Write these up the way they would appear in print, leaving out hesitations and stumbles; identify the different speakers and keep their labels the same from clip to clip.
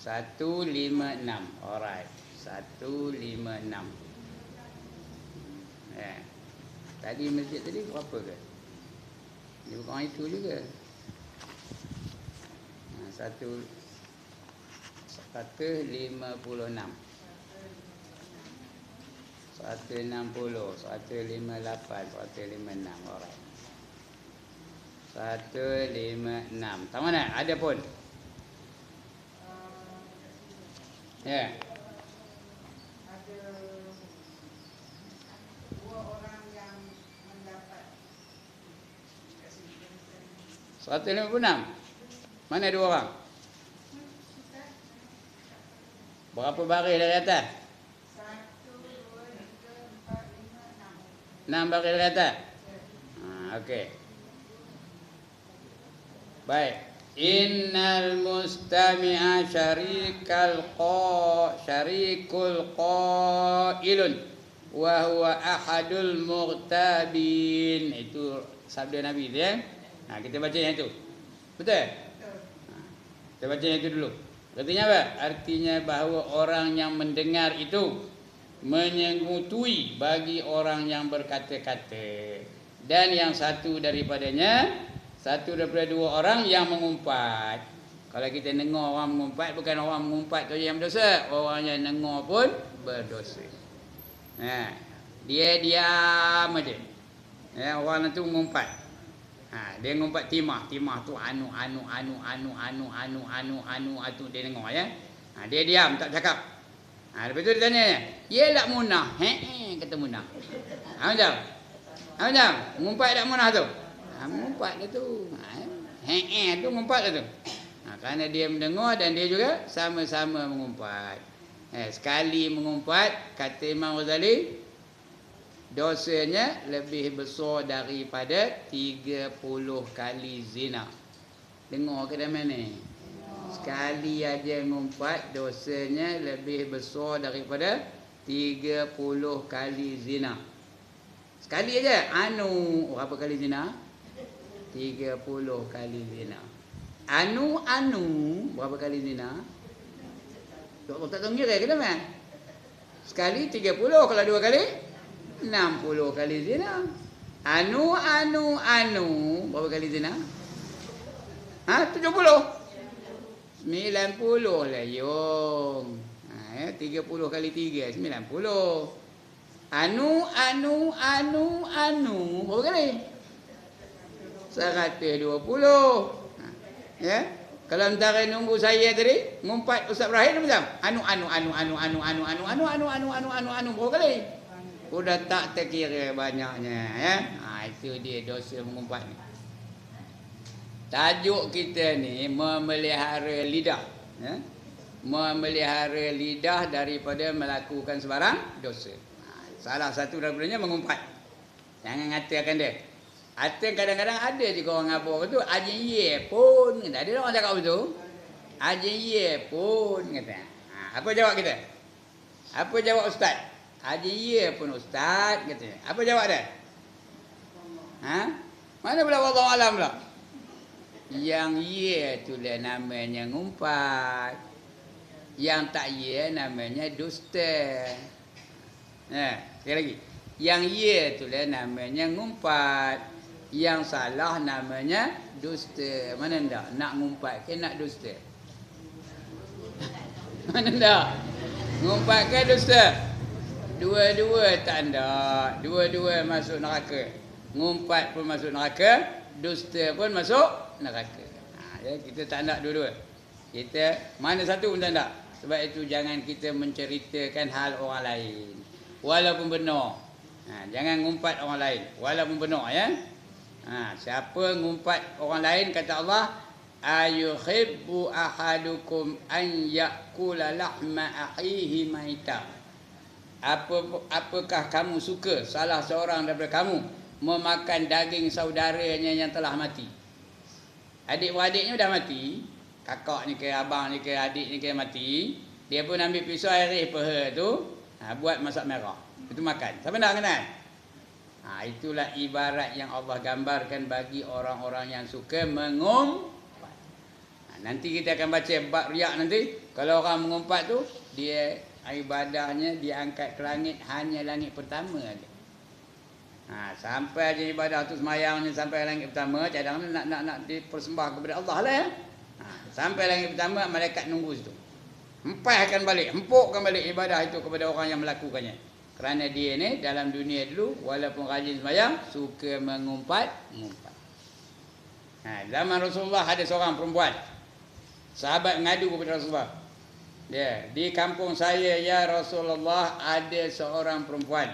Speaker 1: 156. Alright. 156. Tadi masjid tadi berapa ke? Dia bukan itu juga. 156. 160, 158, 156. Alright. 156. Tak mana? Ada pun. Ya.
Speaker 2: Ada dua orang yang mendapat
Speaker 1: 156. Mana dua orang? Berapa baris dari atas?
Speaker 2: 1, 2, 3, 4, 5, 6.
Speaker 1: 6 baris dari atas. Okey. Baik. Innal mustami'a syarikul qailun wa huwa ahadul mughtabin. Itu sabda Nabi tu ya. Kita baca yang itu. Betul? Kita baca yang itu dulu. Artinya apa? Artinya bahawa orang yang mendengar itu menyengutui bagi orang yang berkata-kata. Dan yang satu daripada dua orang yang mengumpat. Kalau kita dengar orang mengumpat, bukan orang mengumpat tu yang berdosa, orang yang dengar pun berdosa. Dia diam aja. Orang itu mengumpat. Dia mengumpat timah tu anu tu dia dengar ya. Dia diam tak cakap. Lepas tu dia tanya, "Ya tak munah?" Kata munah. Macam mengumpat tak munah tu? Mengumpat dia tu. Tu mengumpat dia tu. Kerana dia mendengar dan dia juga sama-sama mengumpat. Sekali mengumpat, kata Imam Ghazali, dosanya lebih besar daripada 30 kali zina. Dengar ke dalam ni? Sekali aja mengumpat, dosanya lebih besar daripada 30 kali zina. Sekali aja. Berapa kali zina? 30 kali zina. Berapa kali zina? Tak tahu kira ke dalam? Sekali 30, kalau dua kali 60 kali zina. Berapa kali zina? 70. 90 lah yung. 30 kali 3 90. Berapa kali? 120. Ya. Kalau antara nunggu saya tadi, ngumpat Ustaz Ibrahim macam berapa kali? Sudah tak terkira banyaknya ya. Itu dia dosa mengumpat ni. Tajuk kita ni memelihara lidah ya. Memelihara lidah daripada melakukan sebarang dosa. Salah satu daripadanya mengumpat. Jangan ngatakan dia. Atau kadang-kadang ada juga orang abang tu aje ye pun. Tak ada orang cakap begitu. Aje ye pun kata. Apa jawab kita? Apa jawab ustaz? Aje ye pun ustaz kata. Apa jawab dia? Mana pula wallahu alam pula? Yang ye tu lah namanya ngumpat. Yang tak ye namanya dusta. Sekali lagi. Yang ye tu lah namanya ngumpat. Yang salah namanya dusta. Mana ndak? Nak ngumpat ke nak dusta? Mana ndak? Ngumpat ke dusta? Dua-dua tak ndak. Dua-dua masuk neraka. Ngumpat pun masuk neraka, dusta pun masuk neraka. Ya, kita tak nak dua-dua. Kita mana satu pun tak nak. Sebab itu jangan kita menceritakan hal orang lain walaupun benar. Jangan ngumpat orang lain walaupun benar ya. Siapa ngumpat orang lain, kata Allah, ayuhibbu ahadukum an yakula lahma akhihi maita. Apakah kamu suka salah seorang daripada kamu memakan daging saudaranya yang telah mati? Adik-beradiknya dah mati, kakak ni ke, abang ni ke, adik ni ke mati, dia pun ambil pisau air peha tu, buat masak merah. Itu makan. Siapa nak kenal? Itulah ibarat yang Allah gambarkan bagi orang-orang yang suka mengumpat. Nanti kita akan baca bab riak nanti. Kalau orang mengumpat tu, dia ibadahnya dia angkat ke langit, hanya langit pertama aja. Sampai je ibadah tu semayangnya sampai langit pertama, cadang nak dipersembah kepada Allah lah ya. Sampai langit pertama, malaikat nunggu situ. Empahkan balik, empukkan balik ibadah itu kepada orang yang melakukannya. Kerana dia ni dalam dunia dulu, walaupun rajin semayang, suka mengumpat. Zaman Rasulullah ada seorang perempuan. Sahabat ngadu kepada Rasulullah. Di kampung saya ya Rasulullah ada seorang perempuan.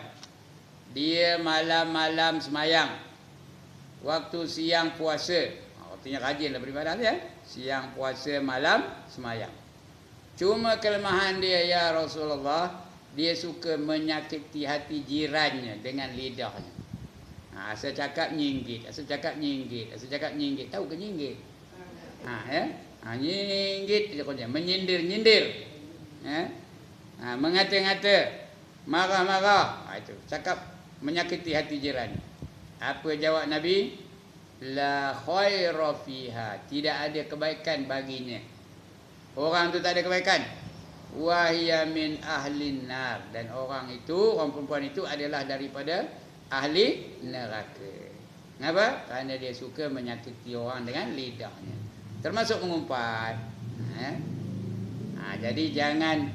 Speaker 1: Dia malam-malam semayang. Waktu siang puasa. Waktunya rajinlah beribadah ya. Siang puasa, malam semayang. Cuma kelemahan dia ya Rasulullah, dia suka menyakiti hati jirannya dengan lidahnya. Asal cakap nyinggit, tahu ke nyinggit? Nyinggit je kerja, menyindir-nyindir. Mengata-ngata, marah-marah. Itu cakap menyakiti hati jiran. Apa jawab Nabi? La khaira fiha, tidak ada kebaikan baginya. Orang tu tak ada kebaikan. Wahia min ahlin nar, dan orang perempuan itu adalah daripada ahli neraka. Kenapa? Kerana dia suka menyakiti orang dengan lidahnya, termasuk mengumpat. Jadi jangan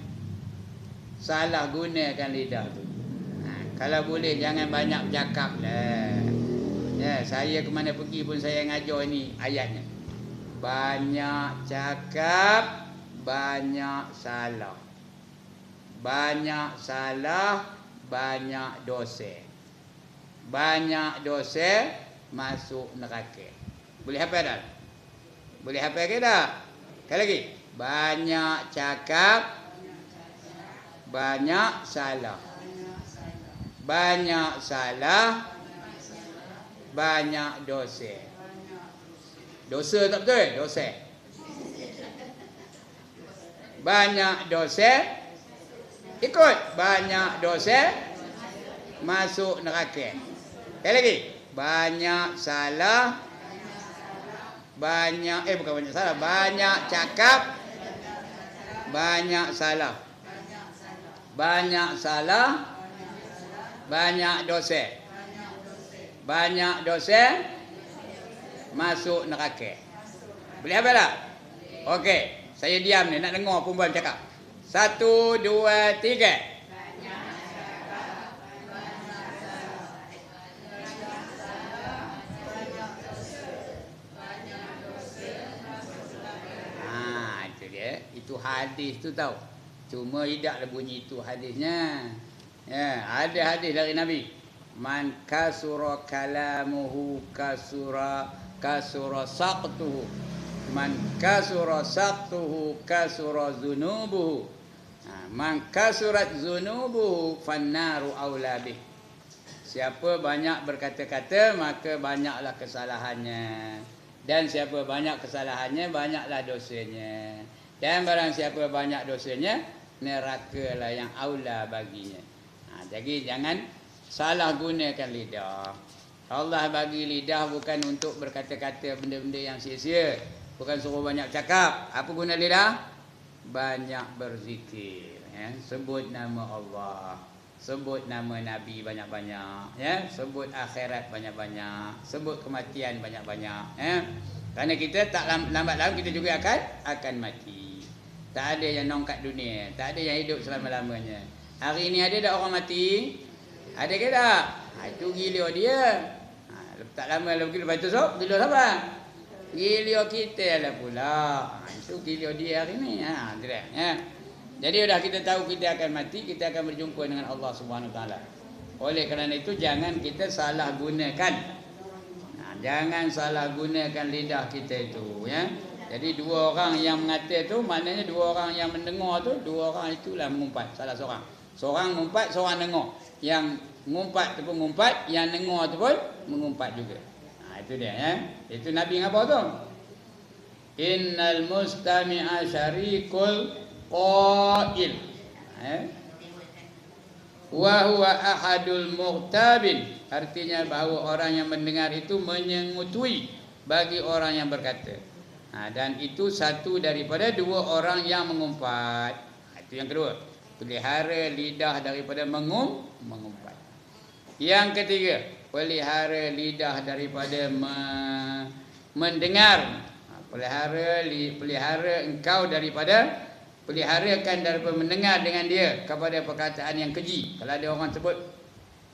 Speaker 1: salah gunakan lidah tu. Kalau boleh jangan banyak bercakap lah. Saya ke mana pergi pun saya ngajar ni ayatnya. Banyak cakap, banyak salah. Banyak salah, banyak dosa. Banyak dosa, masuk neraka. Boleh hafal tak? Boleh hafal ke tak? Sekali lagi. Banyak cakap, banyak salah. Banyak salah, banyak dosa. Dosa tak betul? Dosa. Banyak dosa, ikut. Banyak dosa, masuk neraka. Sekali lagi. Banyak salah, banyak cakap, banyak salah. Banyak salah, banyak dosa. Banyak dosa, masuk neraka. Boleh apa tak? Okey, saya diam ni nak dengar perempuan cakap. 1, 2, 3. Itu dia. Itu hadis tu tahu. Cuma tidaklah bunyi itu hadisnya. Ada hadis dari Nabi. Man kasura kalamuhu kasura saqtuhu. Man kasura saqtuhu kasura zunubuhu. Man kasurat zunubuhu fannaru aula bih. Siapa banyak berkata-kata, maka banyaklah kesalahannya. Dan siapa banyak kesalahannya, banyaklah dosanya. Dan barang siapa banyak dosanya, nerakalah yang aula baginya. Jadi jangan salah gunakan lidah. Allah bagi lidah bukan untuk berkata-kata benda-benda yang sia-sia. Bukan suruh banyak cakap. Apa guna lidah? Banyak berzikir. Sebut nama Allah. Sebut nama Nabi banyak-banyak. Sebut akhirat banyak-banyak. Sebut kematian banyak-banyak. Kerana kita tak lambat laun kita juga akan mati. Tak ada yang nongkat dunia. Tak ada yang hidup selama-lamanya. Hari ini ada tak orang mati? Ada ke tak? Itu gila dia. Tak lama lagi lepas tu gila siapa? Gila kita lah pula. Itu gila dia hari ni. Jadi sudah kita tahu kita akan mati, kita akan berjumpa dengan Allah Subhanahu Wa Taala. Oleh kerana itu jangan kita salah gunakan. Jangan salah gunakan lidah kita itu. Jadi dua orang yang mengata tu, maknanya dua orang yang mendengar tu, dua orang itulah mengumpat. Salah seorang. Seorang mengumpat, seorang dengar. Yang mengumpat tu pun mengumpat, yang dengar tu pun mengumpat juga. Itu dia. Itu Nabi apa tu? Innal mustami'a syarikul qail. Wa huwa ahadul mughtabin. Artinya bahawa orang yang mendengar itu menyengutui bagi orang yang berkata. Dan itu satu daripada dua orang yang mengumpat. Itu yang kedua. Pelihara lidah daripada mengumpat. Yang ketiga, pelihara lidah daripada mendengar. Pelihara engkau daripada peliharakan daripada mendengar dengan dia kepada perkataan yang keji. Kalau ada orang sebut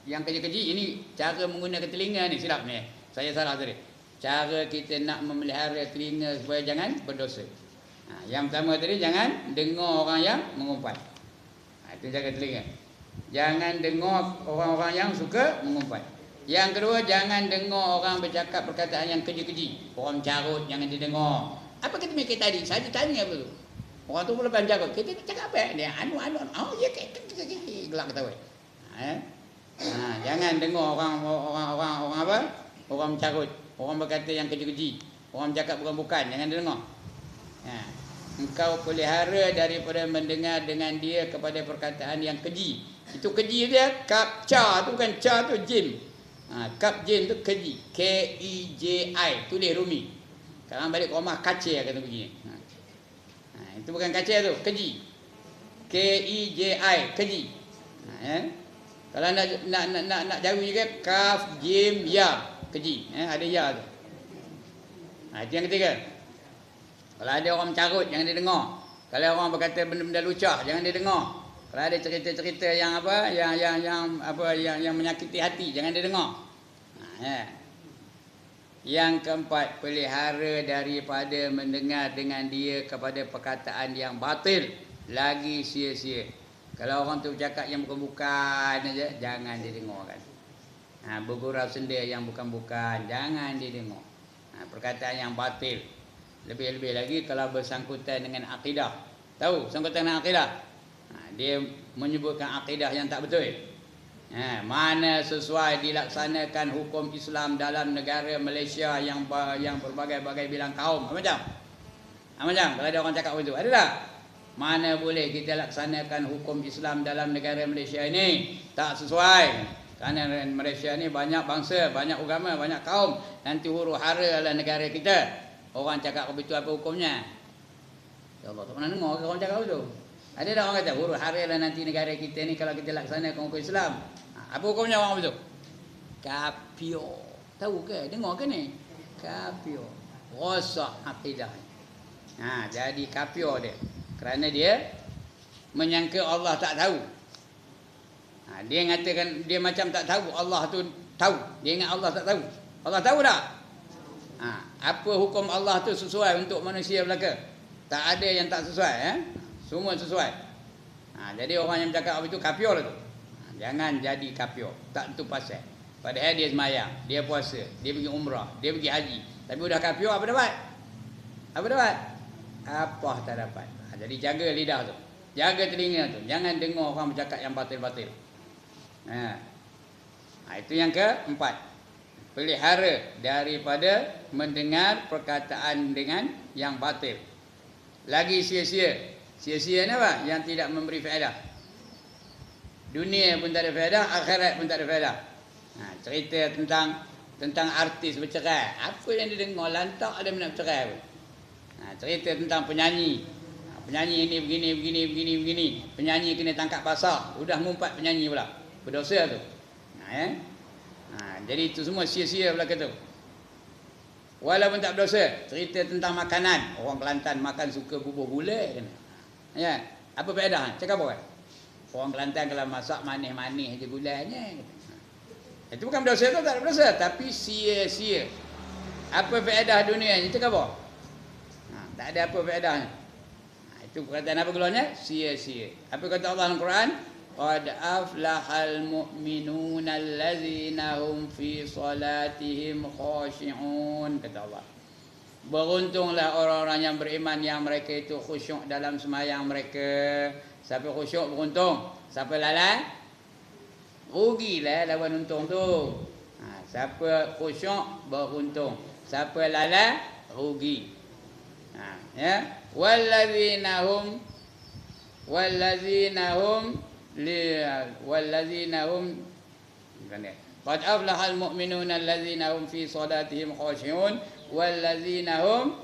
Speaker 1: yang keji-keji, ini cara menggunakan telinga ni silap ni. Saya salah tadi. Cara kita nak memelihara telinga supaya jangan berdosa. Yang pertama tadi, jangan dengar orang yang mengumpat. Itu jaga telinga. Jangan dengar orang-orang yang suka mengumpat. Yang kedua, jangan dengar orang bercakap perkataan yang keji-keji. Orang carut jangan didengar. Apa kata mereka tadi? Saya tanya apa tu? Orang tu pula carut. Kita cakap apa? Dia anu. Oh ya, gelak ketawa. Jangan dengar orang apa? Orang carut, orang berkata yang keji-keji, orang cakap bukan-bukan, jangan dengar. Engkau pelihara daripada mendengar dengan dia kepada perkataan yang keji. Itu keji dia, kapca tu bukan ca tu jim. Kap jim tu keji. K-E-J-I, tulis Rumi. Sekarang balik ke rumah kaca kata begini. Itu bukan kaca tu, keji. K-E-J-I, keji. Kalau nak jauh juga, kaf jim ya, keji. Ada ya tu. Itu yang ketiga. Kalau ada orang carut, jangan didengar. Kalau orang berkata benda-benda lucah, jangan didengar. Kalau ada cerita-cerita yang apa, yang menyakiti hati, jangan didengar. Yang keempat, pelihara daripada mendengar dengan dia kepada perkataan yang batil, lagi sia-sia. Kalau orang tu bercakap yang bukan-bukan aja, jangan didengarkan. Bergurau senda yang bukan-bukan, jangan didengar. Perkataan yang batil. Lebih-lebih lagi kalau bersangkutan dengan akidah. Tahu sangkutan dengan akidah? Dia menyebutkan akidah yang tak betul. Mana sesuai dilaksanakan hukum Islam dalam negara Malaysia yang berbagai-bagai bilang kaum. Macam? Kalau ada orang cakap begitu, ada tak? Mana boleh kita laksanakan hukum Islam dalam negara Malaysia ini? Tak sesuai. Kerana Malaysia ni banyak bangsa, banyak agama, banyak kaum. Nanti huru-hara adalah negara kita. Orang cakap begitu apa hukumnya? Ya Allah, tak pernah dengar orang cakap begitu. Ada tak orang kata huru-hara adalah nanti negara kita ni kalau kita laksanakan hukum Islam? Apa hukumnya orang begitu? Kafir. Tahu ke? Dengar ke ni? Kafir. Rosak akidah. Jadi kafir dia. Kerana dia menyangka Allah tak tahu. Dia mengatakan dia macam tak tahu Allah tu tahu. Dia ingat Allah tak tahu. Allah tahu tak? Apa hukum Allah tu sesuai untuk manusia belaka? Tak ada yang tak sesuai. Semua sesuai. Jadi orang yang bercakap itu kafir lah tu. Jangan jadi kafir. Tak tentu pasal. Padahal dia semayang, dia puasa, dia pergi umrah, dia pergi haji. Tapi udah kafir, apa dapat? Apa dapat? Apa tak dapat? Jadi jaga lidah tu. Jaga telinga tu. Jangan dengar orang bercakap yang batil-batil. Itu yang keempat. Pelihara daripada mendengar perkataan dengan yang batil. Lagi sia-sia. Sia-sia ni apa? Yang tidak memberi faedah. Dunia pun tak ada faedah, akhirat pun tak ada faedah. Cerita tentang artis bercerai. Apa yang dia dengar lantak ada nak bercerai pun. Cerita tentang penyanyi. Penyanyi ini begini. Penyanyi kena tangkap basah. Udah ngumpat penyanyi pula. Berdosa tu. Jadi itu semua sia-sia belaka tu. Walaupun tak berdosa. Cerita tentang makanan. Orang Kelantan makan suka bubur gulai. Apa faedah? Cakap apa? Orang Kelantan kalau masak manis-manis je gulainya. Itu bukan berdosa tu, tak ada berdosa. Tapi sia-sia. Apa faedah dunia ni? Cakap apa? Tak ada apa faedahnya. Itu perkataan apa keluarnya? Sia-sia. Apa kata Allah dalam Quran? Qad aflahal mu'minuna allazina hum fi salatihim khashi'un, kata Allah. Beruntunglah orang-orang yang beriman yang mereka itu khusyuk dalam sembahyang mereka. Siapa khusyuk beruntung, siapa lalai rugilah lawan untung tu. Siapa khusyuk beruntung, siapa lalai rugi. Wallazina hum qad aflahal mu'minuna allazina hum fi salatihim khashi'un wallazina hum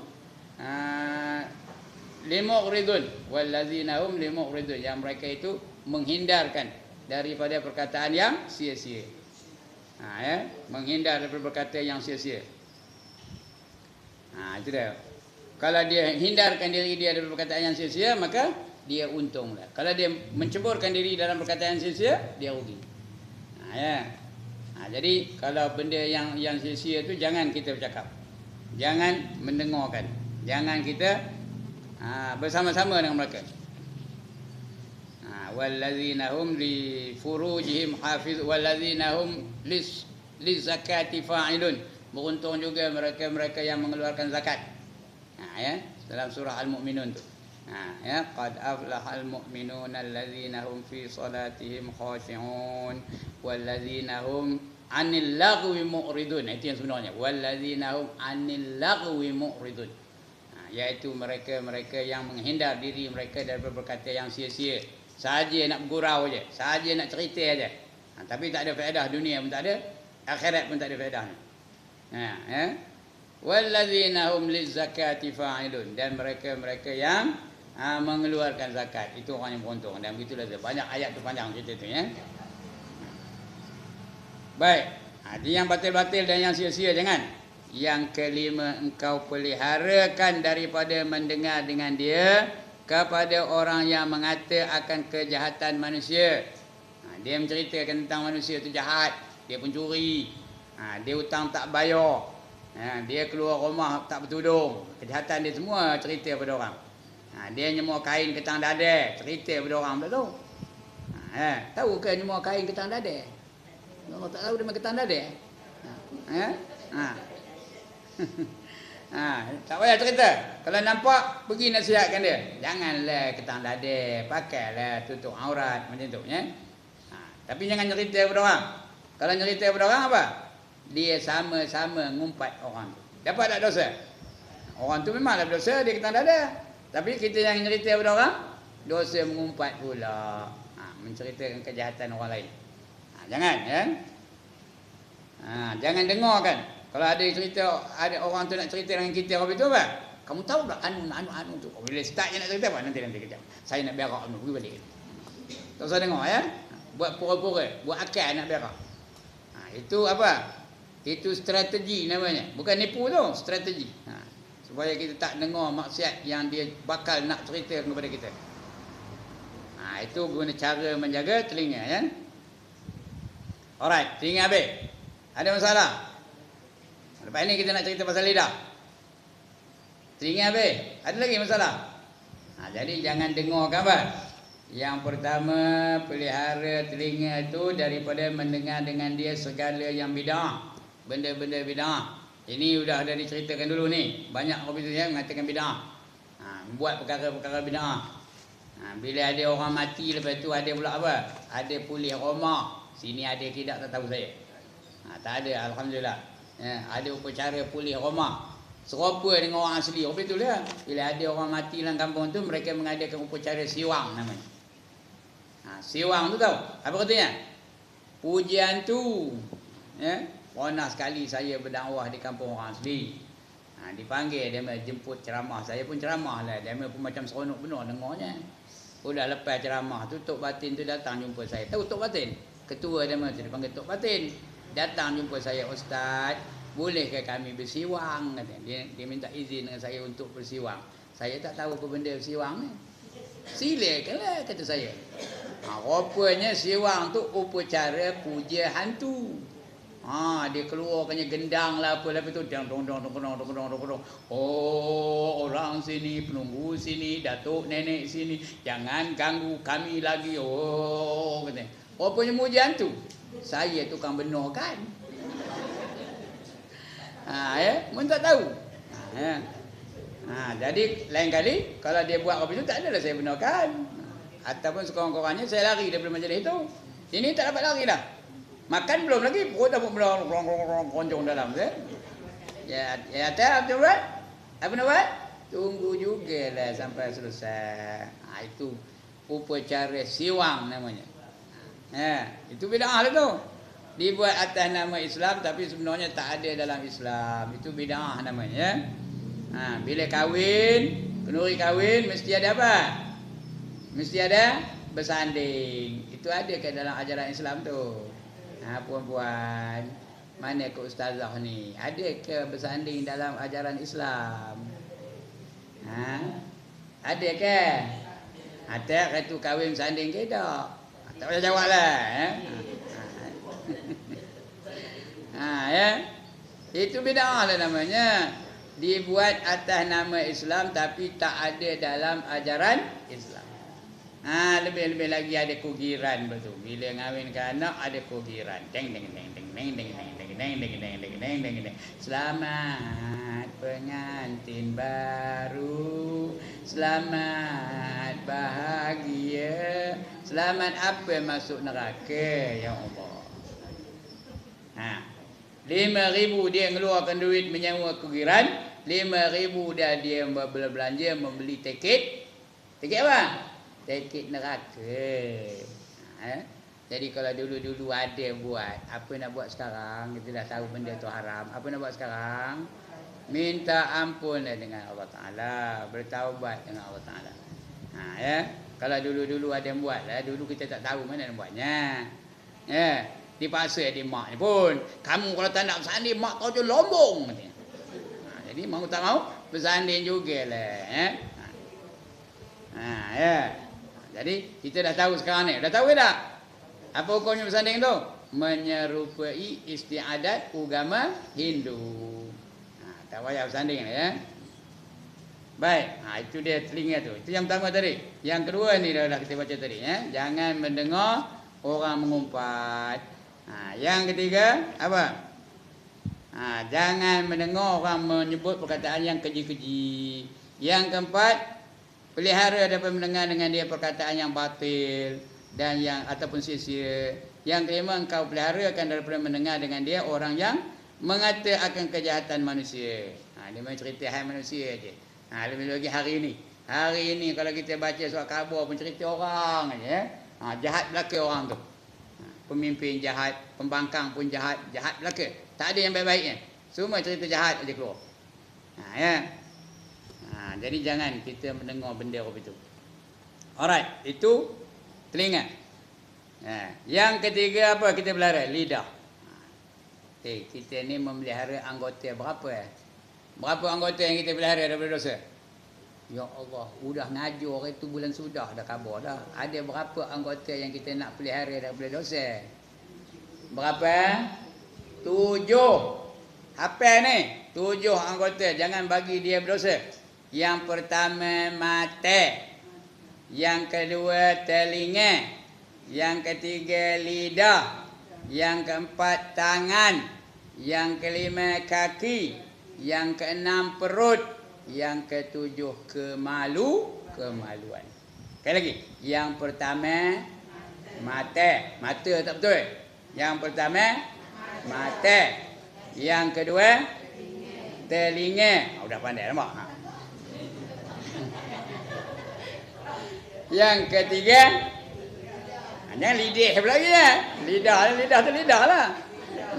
Speaker 1: limu'ridun wallazina hum limu'ridun, yang mereka itu menghindarkan daripada perkataan yang sia-sia. Ya, menghindar daripada perkataan yang sia-sia. Itu dia. Kalau dia hindarkan diri dia dari perkataan yang sia-sia, maka dia untunglah. Kalau dia menceburkan diri dalam perkataan yang sia-sia, dia rugi. Jadi kalau benda yang sia-sia itu jangan kita bercakap, jangan mendengarkan, jangan kita bersama-sama dengan mereka. Wallazina hum li furujihim hafiz wallazina hum lizakati fa'ilun. Beruntung juga mereka-mereka yang mengeluarkan zakat. Dalam surah Al-Mu'minun tu. Qad aflahal mu'minuna allazina hum fi salatihim khashi'un wallazina hum 'anil lagwi mu'ridun. Itu yang sebenarnya. Wallazina hum 'anil lagwi mu'ridun. Iaitu mereka-mereka yang menghindar diri mereka daripada berkata yang sia-sia. Sahaja nak bergurau aja, sahaja nak cerita aja. Tapi tak ada faedah, dunia pun tak ada, akhirat pun tak ada faedahnya. Wallazina hum lizakati fa'ilun, dan mereka-mereka yang mengeluarkan zakat, itu orang yang beruntung. Dan begitulah banyak ayat tu panjang cerita tu ya. Baik, yang batil-batil dan yang sia-sia jangan. Yang kelima, engkau peliharakan daripada mendengar dengan dia kepada orang yang mengata akan kejahatan manusia. Dia menceritakan tentang manusia tu jahat, dia pencuri, dia hutang tak bayar, dia keluar rumah tak bertudung, kejahatan dia semua cerita pada orang. Dia nyemur kain ketang dada, cerita pada orang tak tahu. Tahu ke nyemur kain ketang dada? Orang tak tahu dia main ketang dada. Tak payah cerita. Kalau nampak, pergi nasihatkan dia. Janganlah ketang dada, pakailah tutup aurat macam tu ya. Tapi jangan cerita kepada orang. Kalau cerita kepada orang apa? Dia sama-sama ngumpat orang tu. Dapat tak dosa? Orang tu memanglah berdosa, dia ketang dada. Tapi kita yang cerita kepada orang, dosa mengumpat pula. Menceritakan kejahatan orang lain. Jangan ya. Jangan dengarkan. Kalau ada cerita, ada orang tu nak cerita dengan kita apa itu apa? Kamu tahu tak anu tu. Bila start je nak cerita apa? Nanti kejap. Saya nak berak anu, pergi balik. Tak usah dengar ya. Buat pura-pura, buat akal nak berak. Itu apa? Itu strategi namanya. Bukan nipu tu, strategi. Supaya kita tak dengar maksiat yang dia bakal nak cerita kepada kita. Itu guna cara menjaga telinga ya. Alright, telinga habis. Ada masalah? Lepas ini kita nak cerita pasal lidah. Telinga habis. Ada lagi masalah? Jadi jangan dengarkan apa? Yang pertama, pelihara telinga itu daripada mendengar dengan dia segala yang bid'ah. Benda-benda bid'ah. Ini sudah ada diceritakan dulu ni. Banyak orang yang mengatakan bid'ah. Buat perkara-perkara bid'ah. Bila ada orang mati, lepas tu ada pula apa? Ada pulih rumah. Sini ada tidak, tak tahu saya. Tak ada, alhamdulillah. Ada upacara pulih rumah serupa dengan orang asli. Apa itu dia? Bila ada orang mati dalam kampung tu, mereka mengadakan upacara siwang namanya. Siwang tu tahu apa katanya? Pujian tu pernah sekali saya berdakwah di kampung orang asli. Dipanggil dia jemput ceramah. Saya pun ceramah lah. Dia pun macam seronok benar dengarnya. Udah lepas ceramah tu, Tok Batin tu datang jumpa saya. Tahu Tok Batin? Ketua dia dipanggil Tok Batin. Datang jumpa saya, Ustaz, bolehkah kami bersiwang? Dia minta izin dengan saya untuk bersiwang. Saya tak tahu apa benda bersiwang ni. Silakanlah, kata saya. Rupanya siwang tu upacara puja hantu. Dia keluarkannya gendang lah apa, lepas tu dong. Oh, orang sini, penunggu sini, datuk nenek sini, jangan ganggu kami lagi. Oh, katanya. Rupanya muji hantu. Saya tukang benarkan. Mun tak tahu. Jadi lain kali kalau dia buat apa itu, tak adalah saya benarkan. Ataupun sekurang-kurangnya saya lari daripada majlis itu. Ini tak dapat lari dah. Makan belum lagi, perut dah keroncong dalam. Ya, tak apa buat? Apa nak buat? Tunggu jugalah sampai selesai. Itu upacara siwang namanya. Itu bid'ah lah tu. Dibuat atas nama Islam tapi sebenarnya tak ada dalam Islam. Itu bid'ah namanya. Bila kahwin, kenduri kahwin mesti ada apa? Mesti ada bersanding. Itu ada ke dalam ajaran Islam tu. Puan-puan, mana ke ustazah ni? Ada ke bersanding dalam ajaran Islam? Ada ke? Tak kata kahwin bersanding ke tak? Tak payah jawablah. Ya. Itu bid'ah lah namanya. Dibuat atas nama Islam tapi tak ada dalam ajaran Islam. Lebih-lebih lagi ada kugiran betul. Bila ngawinkan anak ada kugiran. Deng deng deng deng deng deng deng deng deng deng deng deng deng deng deng. Selamat pengantin baru. Selamat bahagia. Selamat apa masuk neraka ya Allah. 5,000 dia ngeluarkan duit menyewa kugiran, 5,000 dah dia berbelanja membeli tiket. Tiket apa? Tiket neraka. Jadi kalau dulu-dulu ada buat, apa nak buat sekarang? Kita dah tahu benda tu haram. Apa nak buat sekarang? Minta ampun dengan Allah Ta'ala, bertaubat dengan Allah Ta'ala. Ya. Kalau dulu-dulu ada yang buat lah, dulu kita tak tahu mana nak buatnya. Ya. Dipaksa di mak ni pun. Kamu kalau tak nak bersanding, mak kau je lombong. Jadi mau tak mau bersanding jugalah. Ya. Jadi kita dah tahu sekarang ni. Dah tahu ke tak? Apa hukumnya bersanding tu? Menyerupai istiadat agama Hindu. Tak payah bersanding ni ya. Baik, itu dia telinga tu. Itu yang pertama tadi. Yang kedua ni dah kita baca tadi ya. Jangan mendengar orang mengumpat. Yang ketiga apa? Jangan mendengar orang menyebut perkataan yang keji-keji. Yang keempat, pelihara daripada mendengar dengan dia perkataan yang batil dan yang ataupun sia-sia. Yang kelima, engkau peliharakan daripada mendengar dengan dia orang yang mengata akan kejahatan manusia. Dia main cerita hal manusia aje. Lebih lagi hari ini. Hari ini kalau kita baca surat khabar pun cerita orang aja. Jahat belaka orang tu. Pemimpin jahat, pembangkang pun jahat, jahat belaka. Tak ada yang baik-baiknya. Semua cerita jahat aja keluar. Ya. Jadi jangan kita mendengar benda apa itu. Alright, itu telinga. Yang ketiga apa kita pelihara? Lidah. Kita ni memelihara anggota berapa? Berapa anggota yang kita pelihara daripada dosa? Ya Allah, udah najur itu bulan sudah dah khabar dah. Ada berapa anggota yang kita nak pelihara daripada dosa? Berapa? 7. Hafal ni, 7 anggota. Jangan bagi dia berdosa. Yang pertama mata. Yang kedua telinga. Yang ketiga lidah. Yang keempat tangan. Yang kelima kaki. Yang keenam perut. Yang ketujuh kemaluan. Sekali lagi. Yang pertama mata. Mata tak betul. Yang pertama mata. Yang kedua telinga. Dah pandai nampak. Yang ketiga jangan lidah pula lagi ya. Lidah tu lidah lah.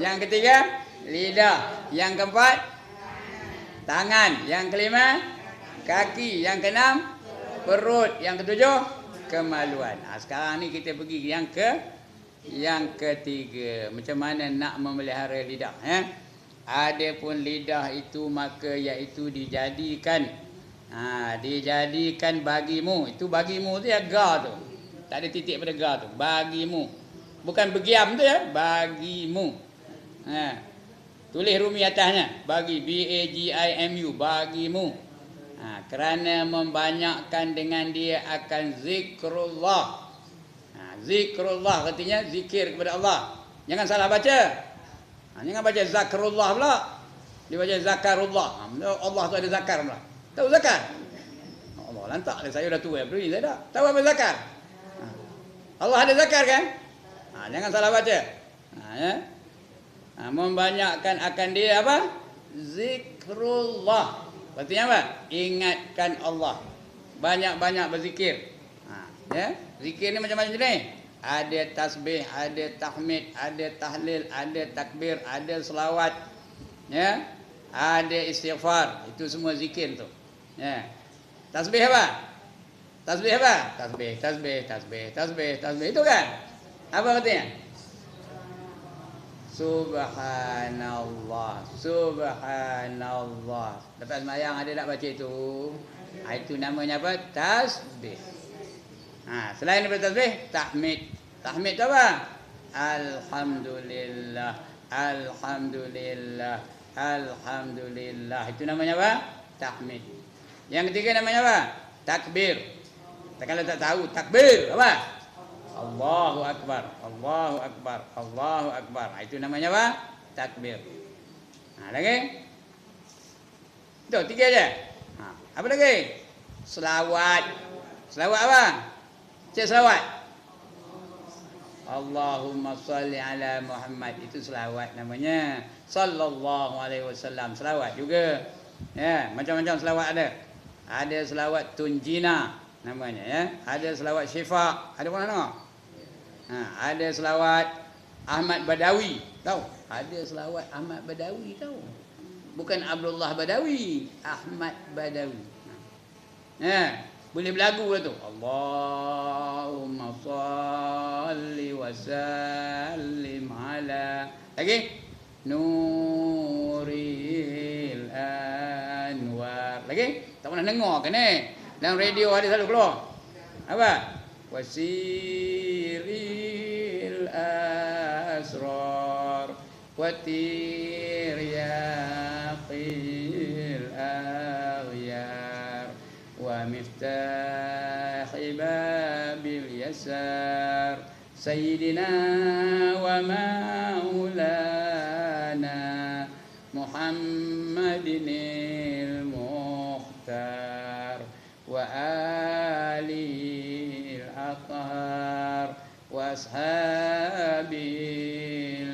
Speaker 1: Yang ketiga lidah. Yang keempat tangan. Yang kelima kaki. Yang keenam perut. Yang ketujuh kemaluan. Sekarang ni kita pergi yang ketiga. Macam mana nak memelihara lidah Adapun lidah itu maka iaitu dijadikan bagimu. Itu bagimu tu ya, ga tu. Tak ada titik pada ga tu. Bagimu. Bukan bergiam tu ya, bagimu. Tulis rumi atasnya. Bagi, B-A-G-I-M-U, bagimu. Kerana membanyakkan dengan dia akan zikrullah. Zikrullah artinya zikir kepada Allah. Jangan salah baca. Jangan baca zakrullah pula. Dia baca zakarullah. Allah tu ada zakar pula. Tahu zakar? Allah lantak lah. Saya dah tua. Beri saya dah. Tahu apa zakar? Allah ada zakar kan? Jangan salah baca. Membanyakkan akan dia apa? Zikrullah. Artinya apa? Ingatkan Allah. Banyak-banyak berzikir. Zikir ni macam-macam jenis. Ada tasbih, ada tahmid, ada tahlil, ada takbir, ada selawat. ada istighfar. Itu semua zikir tu. Ya. Tasbih apa? Tasbih apa? Tasbih, tasbih, tasbih, tasbih, tasbih. Itu kan? Apa artinya? Subhanallah, subhanallah. Lepas sembahyang ada tak baca itu? Itu namanya apa? Tasbih. Selain daripada tasbih, tahmid. Tahmid tu apa? Alhamdulillah, alhamdulillah, alhamdulillah. Itu namanya apa? Tahmid. Yang ketiga namanya apa? Takbir. Kalau tak tahu takbir apa? Allahu akbar, Allahu akbar, Allahu akbar. Itu namanya apa? Takbir. Lagi? Itu tiga aja. Apa lagi? Selawat. Selawat apa? Cik selawat. Allahumma salli ala Muhammad. Itu selawat namanya. Sallallahu alaihi wasallam. Selawat juga. Ya, macam-macam selawat ada. Ada selawat tunjina namanya ya. Ada selawat syifa. Ada pernah tengok? Ada selawat Ahmad Badawi. Tahu? Ada selawat Ahmad Badawi tahu. Bukan Abdullah Badawi, Ahmad Badawi. Boleh berlagu lah tu. Allahumma salli wa sallim ala. Lagi? Nuril anwar. Lagi? Tak pernah dengar kan dalam radio ada selalu keluar. Apa? Wasiril asrar watiryaqil aghyar wa miftahi babil yasar sayyidina wa maulana Muhammadinil mukhtar wa alihi al-athhar wa ashabil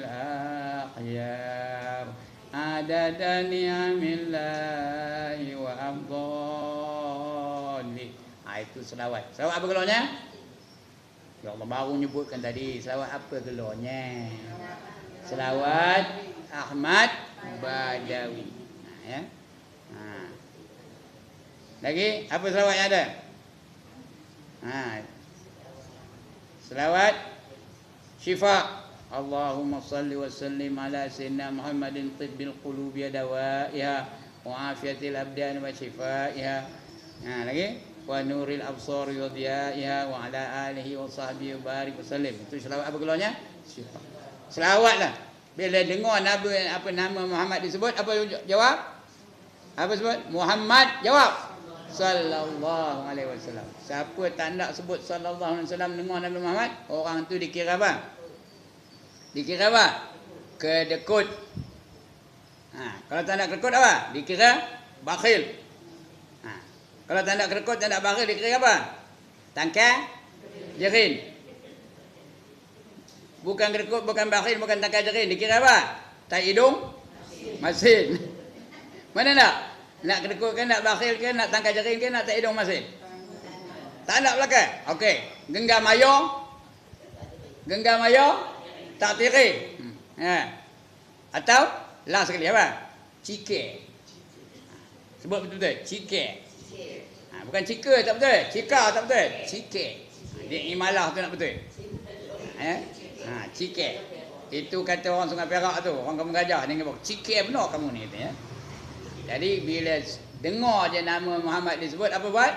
Speaker 1: akhyar adada ni'amillahi wa afdali. Itu selawat. Selawat apa gelornya? Ya Allah baru nyebutkan tadi. Selawat apa gelornya? Selawat Ahmad Badawi. Ya. Lagi apa selawat yang ada? Selawat syifa. Allahumma salli wa sallim ala sayyidina Muhammadin tibbil qulubi dawaiha wa afiyatil abdan wa shifaiha. Lagi wa nuril absari wa diyaiha wa ala alihi wa sahbihi wa barik wa sallim. Itu selawat apa gelornya? Syifa. Selawatlah. Bila dengar apa nama Muhammad disebut, apa jawab? Apa sebut? Muhammad jawab. Sallallahu alaihi wasallam. Siapa tak nak sebut sallallahu alaihi wasallam dengar Nabi Muhammad, orang tu dikira apa? Dikira apa? Kedekut. Kalau tak nak kedekut apa? Dikira bakhil. Kalau tak nak kedekut, tak nak bakhil, dikira apa? Tangkal jerin. Bukan kedekut, bukan bakhil, bukan tangkal jerin, dikira apa? Tak hidung masin. Mana nak? Nak kedekut ke, nak bakhil ke, nak tangkal jerin ke, nak tak hidung masin? Tak nak belakang. Okey. Genggam ayo. Genggam ayo. Tak tiri. Atau last sekali apa? Cike. Sebut betul-betul. Cike. Bukan cika tak betul. Cika tak betul. Cike. Dia imalah tu nak betul. Cike. Itu kata orang Sungai Perak tu. Orang Kampung Gajah. Dia kata, cike benar kamu ni. Jadi bila dengar je nama Muhammad disebut, apa buat?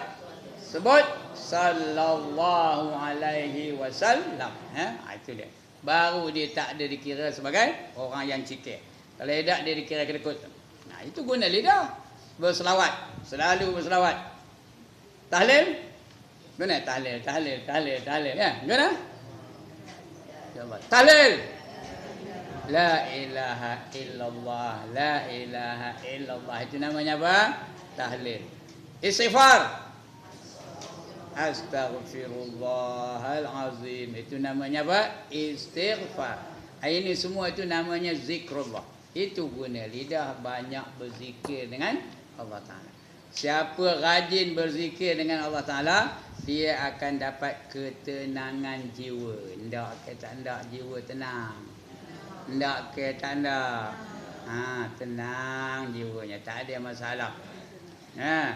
Speaker 1: Sebut sallallahu alaihi wasallam. Itu dia. Baru dia tak ada dikira sebagai orang yang cikir. Kalau tidak dia dikira kedekut. Itu guna lidah. Berselawat. Selalu berselawat. Tahlil? Guna tahlil, tahlil, tahlil, tahlil. Ya, guna? Tahlil. La ilaha illallah, la ilaha illallah. Itu namanya apa? Tahlil. Istighfar. Astaghfirullahalazim. Itu namanya apa? Istighfar. Ini semua itu namanya zikrullah. Itu guna lidah banyak berzikir dengan Allah Ta'ala. Siapa rajin berzikir dengan Allah Ta'ala, dia akan dapat ketenangan jiwa. Ndak jiwa tenang. Ndak ke tanda. Tenang jiwanya, tak ada masalah.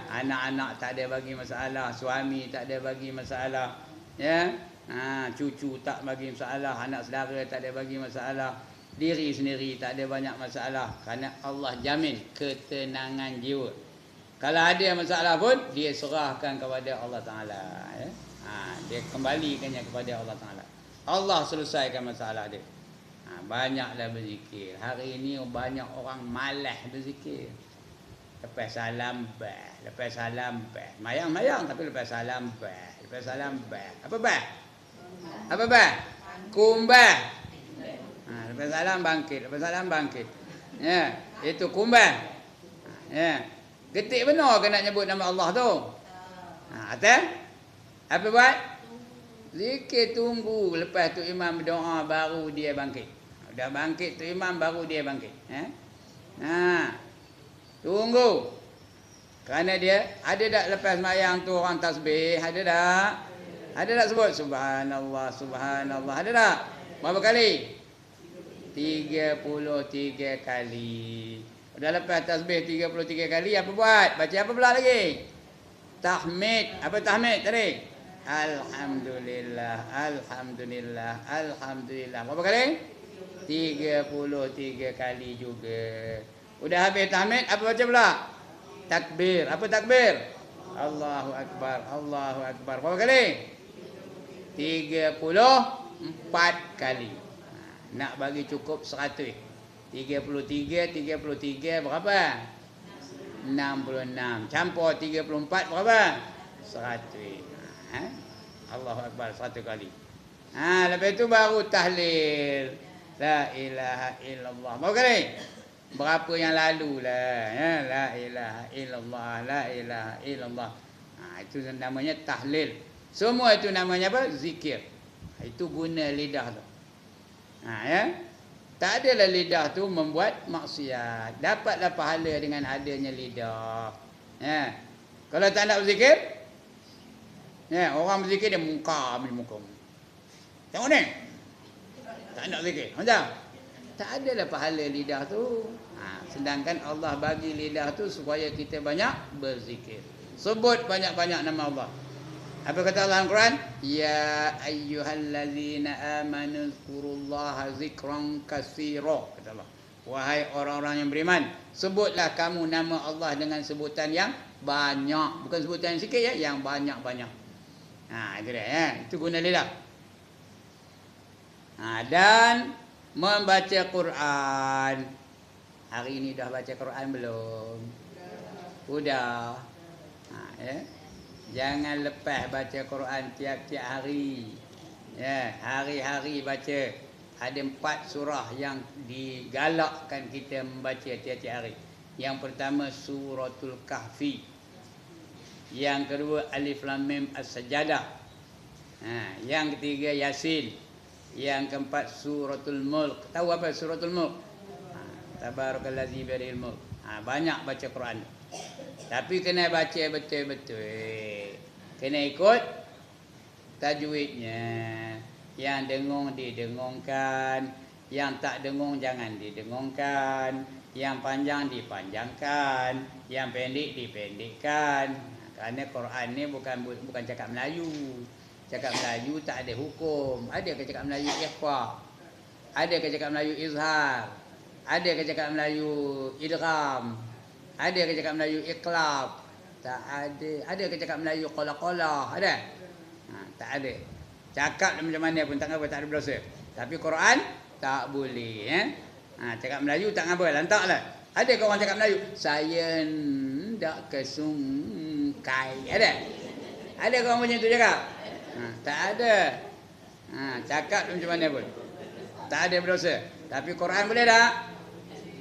Speaker 1: Anak-anak tak ada bagi masalah, suami tak ada bagi masalah, ya. Cucu tak bagi masalah, anak saudara tak ada bagi masalah, diri sendiri tak ada banyak masalah, kerana Allah jamin ketenangan jiwa. Kalau ada masalah pun dia serahkan kepada Allah Taala, ya. Dia kembalikannya kepada Allah Taala. Allah selesaikan masalah dia. Banyaklah berzikir. Hari ini banyak orang malas berzikir. Lepas salam bah, lepas salam bah. Mayang-mayang tapi lepas salam bah, lepas salam bah. Apa bah? Apa bah? Kumbah. Lepas salam bangkit, lepas salam bangkit. Ya, itu kumbah. Ya. Getik benar ke nak nyebut nama Allah tu? Atas? Apa buat? Zikir tunggu. Lepas tu imam berdoa baru dia bangkit. Dah bangkit tu imam baru dia bangkit. Tunggu. Kerana dia ada tak lepas mayang tu orang tasbih? Ada tak? Ada tak sebut subhanallah, subhanallah? Ada tak? Berapa kali? 33 kali. Dah lepas tasbih 33 kali apa buat? Baca apa pula lagi? Tahmid. Apa tahmid tadi? Alhamdulillah, alhamdulillah, alhamdulillah. Berapa kali? 33 kali juga. Udah habis tahmid, apa baca pula? Takbir. Apa takbir? Allahu Akbar, Allahu Akbar. Berapa kali? 34 kali. Nak bagi cukup 100. 33 berapa? 66. Campur 34 berapa? 100. Allahu Akbar 1 kali. Lepas itu baru tahlil. La ilaha illallah. Berapa kali? Berapa yang lalu lah. La ilaha illallah. La ilaha illallah. Itu namanya tahlil. Semua itu namanya apa? Zikir. Itu guna lidah tu. Ya. Tak adalah lidah tu membuat maksiat. Dapatlah pahala dengan adanya lidah. Ya. Kalau tak nak berzikir, ya, orang berzikir dia muka. Tengok ni. Tak nak zikir. Macam? Tak adalah pahala lidah tu. Sedangkan Allah bagi lidah tu supaya kita banyak berzikir. Sebut banyak-banyak nama Allah. Apa kata Allah dalam Quran? Ya ayyuhallazina amanu zkurullaha zikran katsira. Kata Allah. Wahai orang-orang yang beriman, sebutlah kamu nama Allah dengan sebutan yang banyak. Bukan sebutan yang sikit ya, yang banyak-banyak. Itu dia ya. Itu guna lidah. Dan membaca Quran. Hari ini dah baca Quran belum? Sudah. Ya. Jangan lepas baca Quran tiap-tiap hari. Ya, hari-hari baca. Ada 4 surah yang digalakkan kita membaca tiap-tiap hari. Yang pertama Suratul Kahfi. Yang kedua Alif Lam Mim As-Sajdah. Yang ketiga Yasin. Yang keempat Suratul Mulk. Tahu apa Suratul Mulk? Tabarakallazi biyadihil mulk. Banyak baca Quran. Tapi kena baca betul-betul. Kena ikut tajwidnya. Yang dengung didengungkan, yang tak dengung jangan didengungkan, yang panjang dipanjangkan, yang pendek dipendekkan. Kerana Quran ni bukan cakap Melayu. Cakap Melayu tak ada hukum. Ada ke cakap Melayu ikhfa? Ada ke cakap Melayu izhar? Ada ke cakap Melayu idgham? Ada ke cakap Melayu iqlab? Tak ada. Ada ke cakap Melayu qala-qala? Ada? Tak ada. Cakap macam mana pun tak apa, tak ada berdosa. Tapi Quran tak boleh. Cakap Melayu tak apa, lantaklah. Ada ke orang cakap Melayu? Saya ndak kesungkai. Ada? Ada ke orang macam tu cakap? Tak ada. Cakap macam mana pun tak ada berdosa. Tapi Quran boleh tak?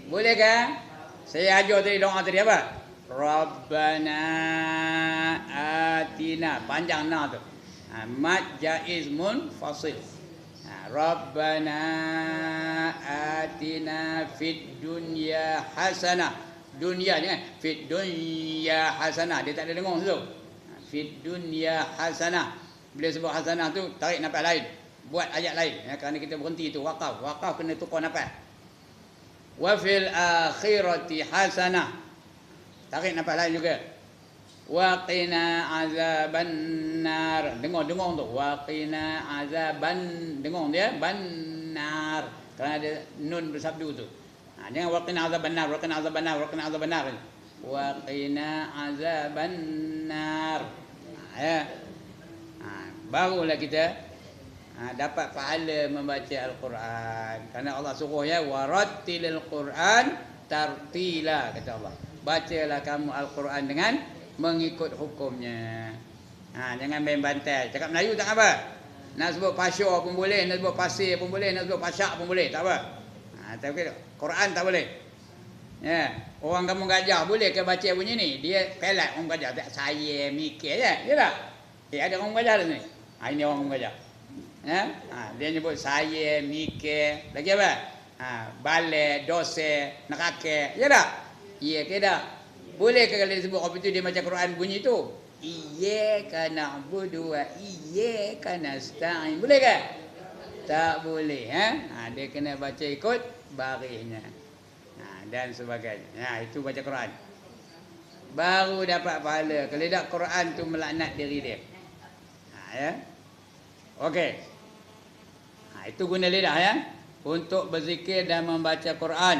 Speaker 1: Boleh kan? Saya ajar tadi doa tadi apa? Rabbana atina. Panjang na tu. Mad jaiz munfasil. Rabbana atina fid dunya hasanah. Dunia ni kan? Fid dunya hasanah. Dia tak ada dengung situ. Fid dunya hasanah. Bila sebut hasanah tu tarik nafas lain. Buat ayat lain. Kerana kita berhenti tu wakaf. Wakaf kena tukar nafas. Wa fil akhirati hasanah. Tarik nafas lain juga. Wa qina azaban nar. Dengar tu. Wa qina azaban. Dengar dia bannar. Kerana ada nun bersabdu tu. Jangan wa qina azaban nar, wa qina azaban nar, wa qina azaban nar. Wa qina azaban nar. Ya. Barulah kita dapat pahala membaca Al-Quran. Kerana Allah suruh ya, warattilil Quran tartila, kata Allah. Bacalah kamu Al-Quran dengan mengikut hukumnya. Jangan main bantai. Cakap Melayu tak apa. Nak sebut pasyur pun boleh, nak sebut pasir pun boleh, nak sebut pasyak pun boleh, tak apa. Tapi Quran tak boleh. Ya, orang kampung Gajah boleh ke baca bunyi ni? Dia pelat orang Gajah, tak saya mikir je. Ya tak? Ada orang Gajah di sini. Ini orang Gajah. Ya? Dia nyebut saya mikir, lagi apa? Balik, dosa, neraka. Ya tak? Ya ke tak? Boleh ke kalau disebut apa tu dia baca Quran bunyi tu? Iyyaka na'budu wa iyyaka nasta'in. Boleh ke? Tak boleh. Dia kena baca ikut barisnya. Dan sebagainya. Itu baca Quran. Baru dapat pahala. Kalau tak Quran tu melaknat diri dia. Ya. Okey. Itu guna lidah ya. Untuk berzikir dan membaca Quran.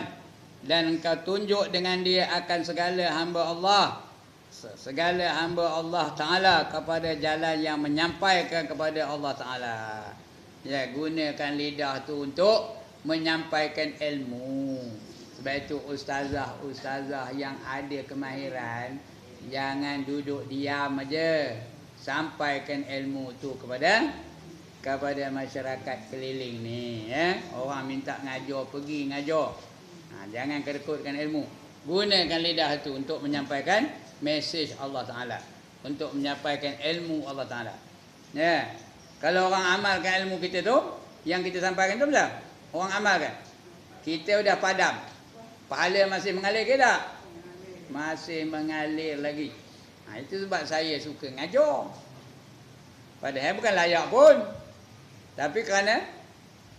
Speaker 1: Dan engkau tunjuk dengan dia akan segala hamba Allah. Segala hamba Allah Ta'ala kepada jalan yang menyampaikan kepada Allah Ta'ala. Ya, gunakan lidah tu untuk menyampaikan ilmu. Sebab itu ustazah yang ada kemahiran, jangan duduk diam aja. Sampaikan ilmu tu kepada masyarakat keliling ni. Ya. Orang minta ngajar, pergi ngajar. Jangan kedekutkan ilmu. Gunakan lidah tu untuk menyampaikan mesej Allah Ta'ala, untuk menyampaikan ilmu Allah Ta'ala. Ya. Kalau orang amalkan ilmu kita tu, yang kita sampaikan tu macam orang amalkan, kita dah padam, pahala masih mengalir ke tak? Masih mengalir lagi. Itu sebab saya suka ngajar. Padahal bukan layak pun, tapi kerana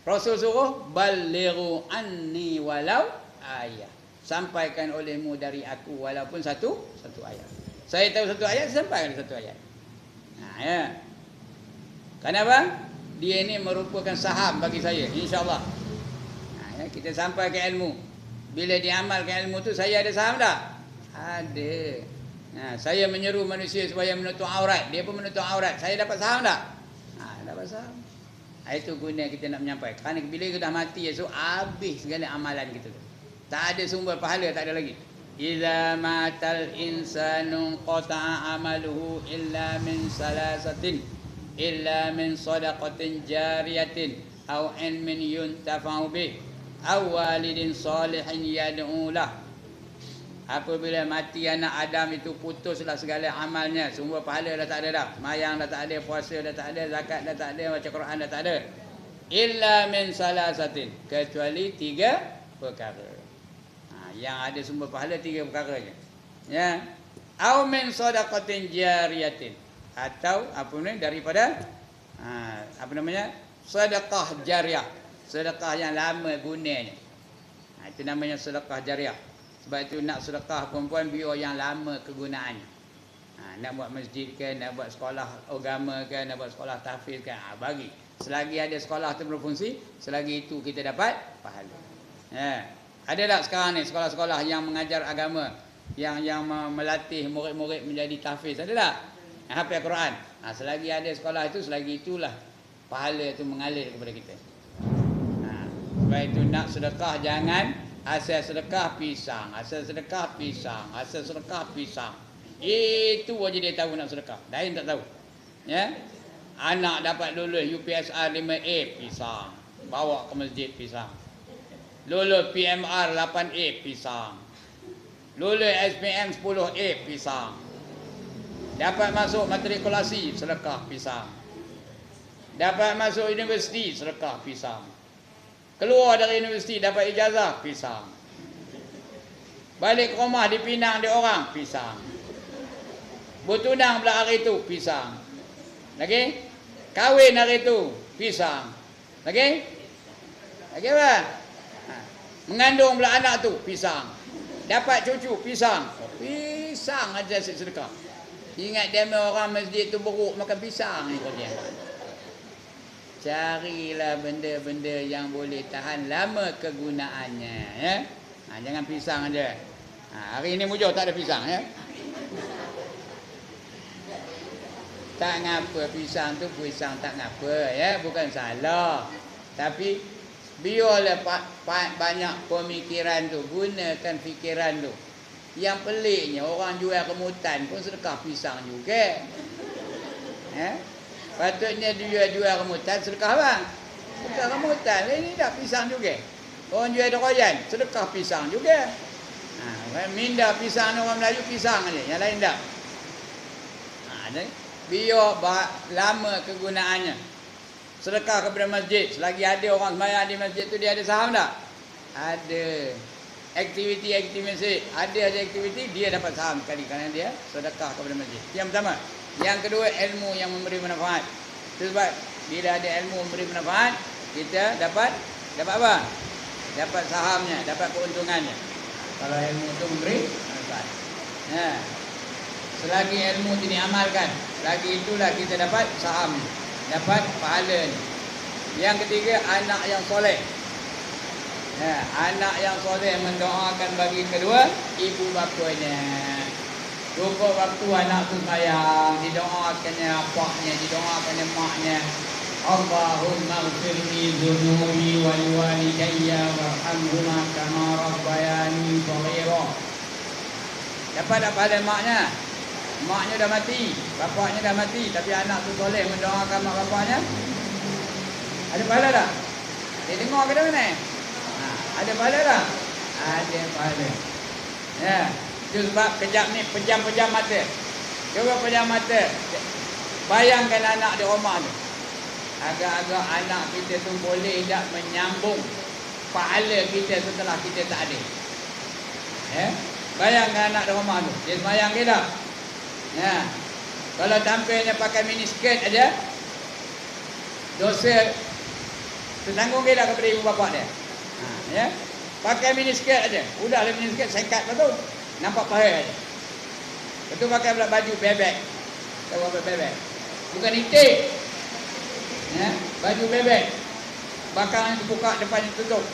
Speaker 1: Rasul suruh balighu anni walau ayat. Sampaikan olehmu dari aku walaupun satu ayat. Saya tahu satu ayat, sampaikan satu ayat. Ya. Kenapa? Dia ini merupakan saham bagi saya, insya-Allah. Ya, kita sampaikan ilmu. Bila diamalkan ilmu tu, saya ada saham tak? Ada. Saya menyeru manusia supaya menutup aurat, dia pun menutup aurat. Saya dapat saham tak? Dapat saham. Itu guna kita nak menyampaikan. Kerana bila kita dah mati esok, habis segala amalan kita tu. Tak ada sumber pahala, tak ada lagi. Idza matal insanu qata'a amaluhu illa min salasatin, illa min sadaqatin jariyatin aw ilmin yuntafa'u bih aw walidin salihin yad'u lah. Apabila mati anak Adam itu, putuslah segala amalnya. Sumber pahala dah tak ada dah. Semayang dah tak ada, puasa dah tak ada, zakat dah tak ada, baca Quran dah tak ada. Illa min salasatin, kecuali 3 perkara. Yang ada sumber pahala 3 perkara je. Ya. Au min sadaqatin jariyatin, atau apa ni, daripada apa namanya, sedekah jariah, sedekah yang lama gunanya. Itu namanya sedekah jariah. Sebab itu nak sedekah perempuan biar yang lama kegunaannya. Nak buat masjid ke, nak buat sekolah agama ke, nak buat sekolah tahfiz ke, bagi. Selagi ada sekolah tu berfungsi, selagi itu kita dapat pahala. Ya. Ada tak sekarang ni sekolah-sekolah yang mengajar agama, yang melatih murid-murid menjadi tahfiz? Ada tak? Yang hafal Quran. Selagi ada sekolah itu, selagi itulah pahala itu mengalir kepada kita. Sebab itu nak sedekah, jangan asal sedekah pisang, asal sedekah pisang, asal sedekah pisang. Itu aja dia tahu nak sedekah. Lain tak tahu. Ya. Anak dapat lulus UPSR 5A, pisang. Bawa ke masjid, pisang. Lulus PMR 8A, pisang. Lulus SPM 10A, pisang. Dapat masuk matrikulasi, sedekah, pisang. Dapat masuk universiti, sedekah, pisang. Keluar dari universiti, dapat ijazah, pisang. Balik ke rumah, dipinang dia orang, pisang. Bertunang pula hari itu, pisang. Lagi? Kahwin hari itu, pisang. Lagi? Lagi apa? Mengandung pula anak tu, pisang. Dapat cucu, pisang. Pisang aja sedekah. Ingat demo orang masjid tu beruk makan pisang ni dia. Carilah benda-benda yang boleh tahan lama kegunaannya, ya. Jangan pisang aja. Hari ni Mujo tak ada pisang, ya. Tak ngapa pisang tu pisang tak ngapa, ya, bukan salah. Tapi biarlah banyak pemikiran tu, gunakan fikiran tu. Yang peliknya orang jual kemutan pun sedekah pisang juga. Patutnya dia jual kemutan sedekah bang. Sedekah kemutan, ini dah pisang juga. Orang jual doyan sedekah pisang juga. Minda pisang orang Melayu pisang aja, yang lain tak. Biar lama kegunaannya. Sedekah kepada masjid. Selagi ada orang sembahyang di masjid tu, dia ada saham tak? Ada. Aktiviti masjid. Ada aktiviti, dia dapat saham sekali kerana dia sedekah kepada masjid. Yang pertama. Yang kedua, ilmu yang memberi manfaat. Itu sebab bila ada ilmu memberi manfaat, kita dapat apa? Dapat sahamnya, dapat keuntungannya. Kalau ilmu itu memberi manfaat. Selagi ilmu ini amalkan, lagi itulah kita dapat saham, dapat pahala. Yang ketiga, anak yang soleh. Anak yang soleh mendoakan bagi kedua ibu bapanya. Cukup waktu anak tu sayang, didoakannya apaknya, didoakannya maknya. Allahumma ighfirli dhunubi wal walidayya warhamhuma kama rabbayani shaghira. Dapat apa pahala maknya? Maknya dah mati, bapaknya dah mati, tapi anak tu soleh mendoakan mak bapaknya. Ada pahala tak? Dia dengar ke mana? Ada pahala tak? Ada pahala. Ya, itu sebab kejap ni pejam-pejam mata. Cuba pejam mata. Bayangkan anak di rumah tu. Agak-agak anak kita tu boleh tak menyambung pahala kita setelah kita tak ada. Bayangkan anak di rumah tu. Dia sembahyang ke tak? Kalau tampilnya pakai miniskirt aja, dosa tertanggung ke tak kepada ibu bapa dia? Pakai miniskirt aja, udahlah miniskirt singkat betul, nampak paha aja. Betul pakai pula baju bebek, tahu apa bebek? Bukan itik, baju bebek, belakang dibuka, depan ditutup.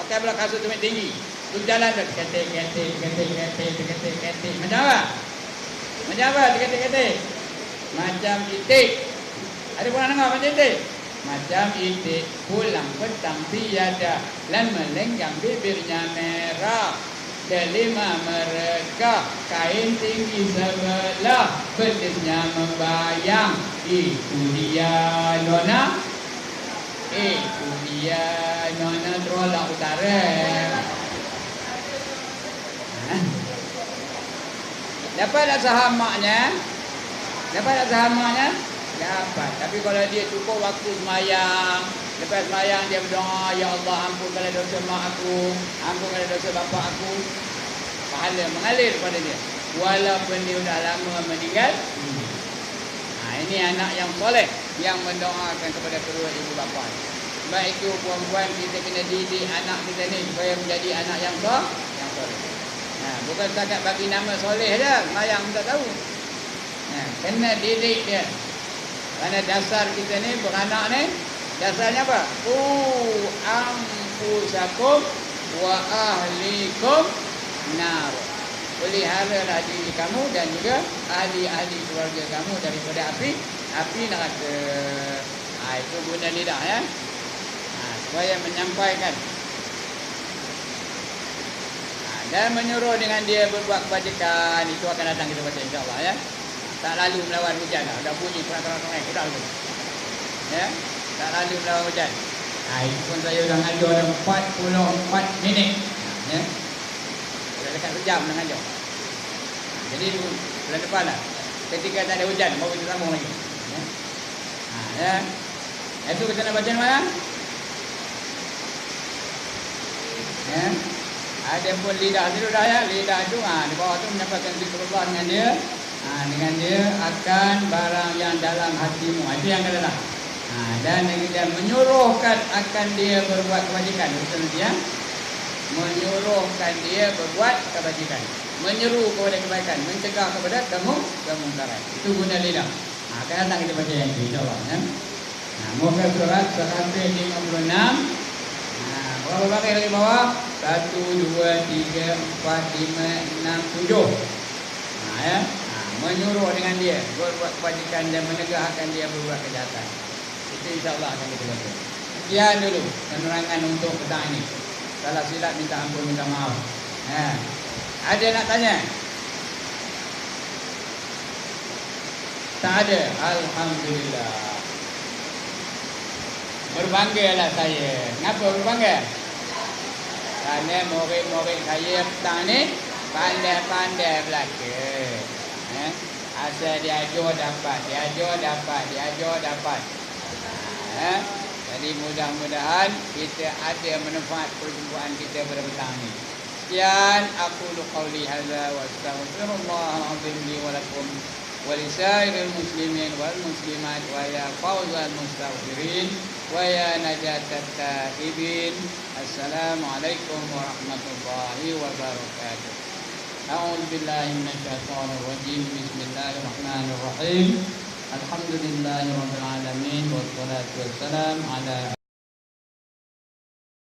Speaker 1: Pakai pula kasut tumit tinggi, tu jalan tu, ketik, macam apa? Macam apa? Ketik-ketik. Macam itik. Ada pernah dengar macam itik? Macam itik pulang petang tiada, lan melenggang bibirnya merah. Delima mereka, kain tinggi sebelah, betisnya membayang. Itu dia Nona. Itu dia Nona Trola Utara. Dapat tak saham maknya? Dapat tak saham maknya? Dapat. Tapi kalau dia cukup waktu semayang, lepas semayang dia berdoa, ya Allah ampunkanlah dosa mak aku, ampunkanlah dosa bapa aku, pahala mengalir pada dia. Walaupun dia sudah lama meninggal. Ini anak yang soleh yang mendoakan kepada kedua ibu bapa. Sebab itu puan-puan, kita kena didik anak kita ni supaya menjadi anak yang soleh. Bukan setakat bagi nama soleh dah, mayang tak tahu. Kena didik dia. Kerana dasar kita ni, beranak ni, dasarnya apa? Anfusakum wa ahlikum nar. Peliharalah diri kamu dan juga ahli-ahli keluarga kamu daripada api neraka. Itu guna lidah ya. Supaya menyampaikan dan menyuruh dengan dia berbuat kebajikan. Itu akan datang kita baca insya-Allah ya. Tak lalu melawan hujan dah. Dah bunyi perang-perang sudah tu. Ya. Tak lalu melawan hujan. Itu pun saya dah ngajar dah 44 minit. Ya. Dah dekat sejam dah ngajar. Jadi bulan depan lah. Ketika tak ada hujan baru kita sambung lagi. Ya. Itu kita nak baca mana? Ya. Ada pun lidah tu dah ya, lidah tu di bawah tu menyampaikan zikrullah dengan dia. Dengan dia akan barang yang dalam hatimu. Itu yang kedua. Dan kemudian menyuruhkan akan dia berbuat kebajikan. Betul ya. menyuruhkan dia berbuat kebajikan, menyeru kepada kebaikan, mencegah kepada kemungkaran. Itu guna lidah. Akan datang kita baca yang itu insya-Allah ya. Muka surat 156. Berapa baris lagi bawah? 1 2 3 4 5 6 7. Ya. Menyuruh dengan dia berbuat kebajikan dan menegahkan dia berbuat kejahatan. Itu insya-Allah akan kita baca. Sekian dulu penerangan untuk petang ini. Salah silap minta ampun, minta maaf. Ada nak tanya? Tak ada. Alhamdulillah. Berbanggalah saya. Kenapa berbangga? Kerana murid-murid saya petang ni pandai-pandai belaka. Asal diajar dapat. Jadi mudah-mudahan kita ada manfaat perjumpaan kita pada petang ni. Sekian aku qauli hadza wa astaghfirullah azim li wa lakum wa lisairil muslimin wal muslimat wa ya fawzal mustaghfirin wa ya najatat taibin. Assalamualaikum warahmatullahi wabarakatuh. A'udzu billahi minasyaitonir rajim. Bismillahirrahmanirrahim. Alhamdulillahirabbil alamin wassalatu wassalamu ala